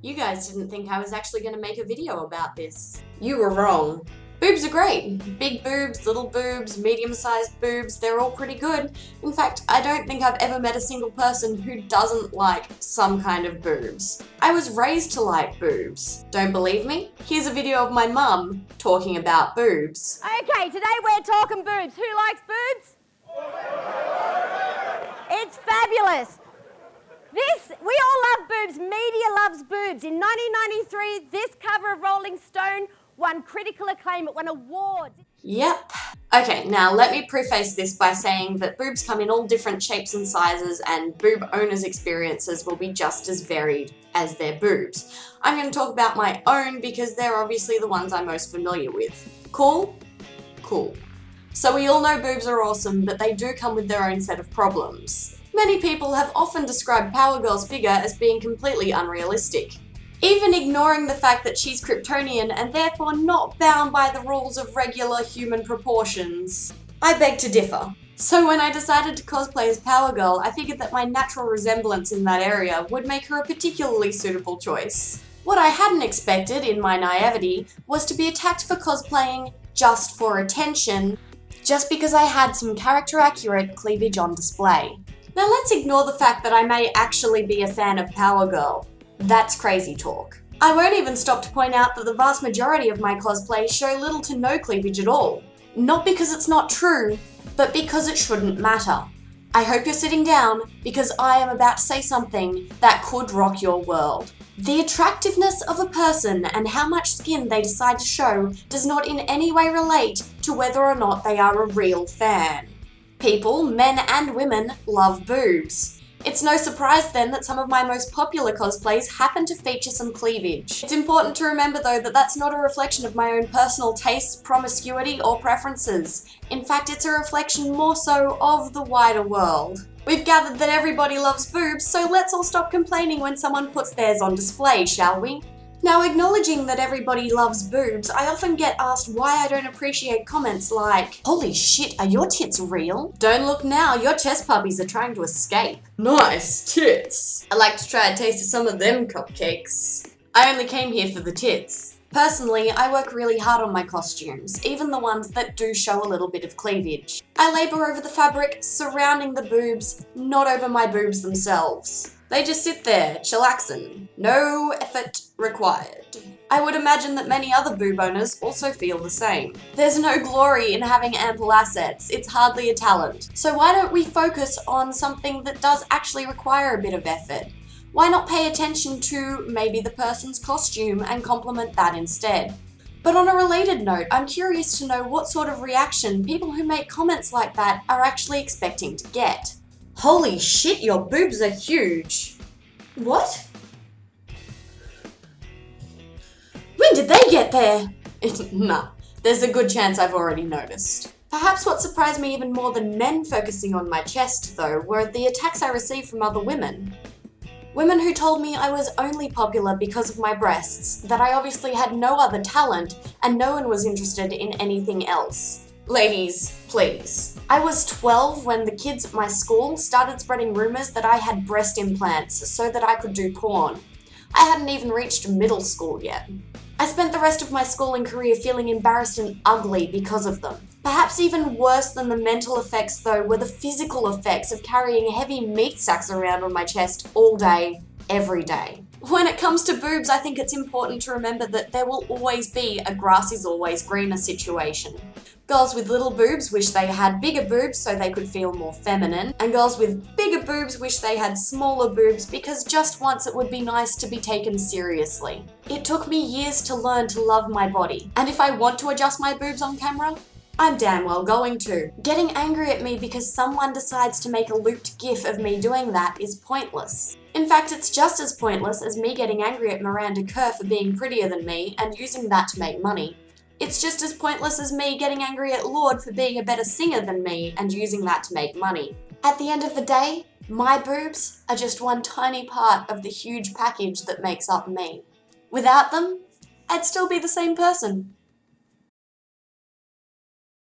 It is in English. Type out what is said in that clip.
You guys didn't think I was actually going to make a video about this. You were wrong. Boobs are great. Big boobs, little boobs, medium-sized boobs, they're all pretty good. In fact, I don't think I've ever met a single person who doesn't like some kind of boobs. I was raised to like boobs. Don't believe me? Here's a video of my mum talking about boobs. Okay, today we're talking boobs. Who likes boobs? It's fabulous. We all love boobs. Media loves boobs. In 1993, this cover of Rolling Stone won critical acclaim. It won awards. Yep. Okay, now let me preface this by saying that boobs come in all different shapes and sizes, and boob owners' experiences will be just as varied as their boobs. I'm going to talk about my own because they're obviously the ones I'm most familiar with. Cool? Cool. So we all know boobs are awesome, but they do come with their own set of problems. Many people have often described Power Girl's figure as being completely unrealistic, even ignoring the fact that she's Kryptonian and therefore not bound by the rules of regular human proportions. I beg to differ. So when I decided to cosplay as Power Girl, I figured that my natural resemblance in that area would make her a particularly suitable choice. What I hadn't expected, in my naivety, was to be attacked for cosplaying just for attention, just because I had some character-accurate cleavage on display. Now let's ignore the fact that I may actually be a fan of Power Girl. That's crazy talk. I won't even stop to point out that the vast majority of my cosplays show little to no cleavage at all. Not because it's not true, but because it shouldn't matter. I hope you're sitting down because I am about to say something that could rock your world. The attractiveness of a person and how much skin they decide to show does not in any way relate to whether or not they are a real fan. People, men and women, love boobs. It's no surprise then that some of my most popular cosplays happen to feature some cleavage. It's important to remember though that that's not a reflection of my own personal tastes, promiscuity, or preferences. In fact, it's a reflection more so of the wider world. We've gathered that everybody loves boobs, so let's all stop complaining when someone puts theirs on display, shall we? Now, acknowledging that everybody loves boobs, I often get asked why I don't appreciate comments like, "Holy shit, are your tits real? Don't look now, your chest puppies are trying to escape. Nice tits. I'd like to try a taste of some of them cupcakes." I only came here for the tits. Personally, I work really hard on my costumes, even the ones that do show a little bit of cleavage. I labour over the fabric surrounding the boobs, not over my boobs themselves. They just sit there, chillaxing. No effort required. I would imagine that many other boob owners also feel the same. There's no glory in having ample assets, it's hardly a talent. So why don't we focus on something that does actually require a bit of effort? Why not pay attention to maybe the person's costume and compliment that instead? But on a related note, I'm curious to know what sort of reaction people who make comments like that are actually expecting to get. Holy shit, your boobs are huge. What? When did they get there? Nah, there's a good chance I've already noticed. Perhaps what surprised me even more than men focusing on my chest, though, were the attacks I received from other women. Women who told me I was only popular because of my breasts, that I obviously had no other talent, and no one was interested in anything else. Ladies, please. I was 12 when the kids at my school started spreading rumors that I had breast implants so that I could do porn. I hadn't even reached middle school yet. I spent the rest of my schooling career feeling embarrassed and ugly because of them. Perhaps even worse than the mental effects, though, were the physical effects of carrying heavy meat sacks around on my chest all day, every day. When it comes to boobs, I think it's important to remember that there will always be a grass is always greener situation. Girls with little boobs wish they had bigger boobs so they could feel more feminine, and girls with bigger boobs wish they had smaller boobs because just once it would be nice to be taken seriously. It took me years to learn to love my body, and if I want to adjust my boobs on camera, I'm damn well going to. Getting angry at me because someone decides to make a looped gif of me doing that is pointless. In fact, it's just as pointless as me getting angry at Miranda Kerr for being prettier than me and using that to make money. It's just as pointless as me getting angry at Lorde for being a better singer than me and using that to make money. At the end of the day, my boobs are just one tiny part of the huge package that makes up me. Without them, I'd still be the same person.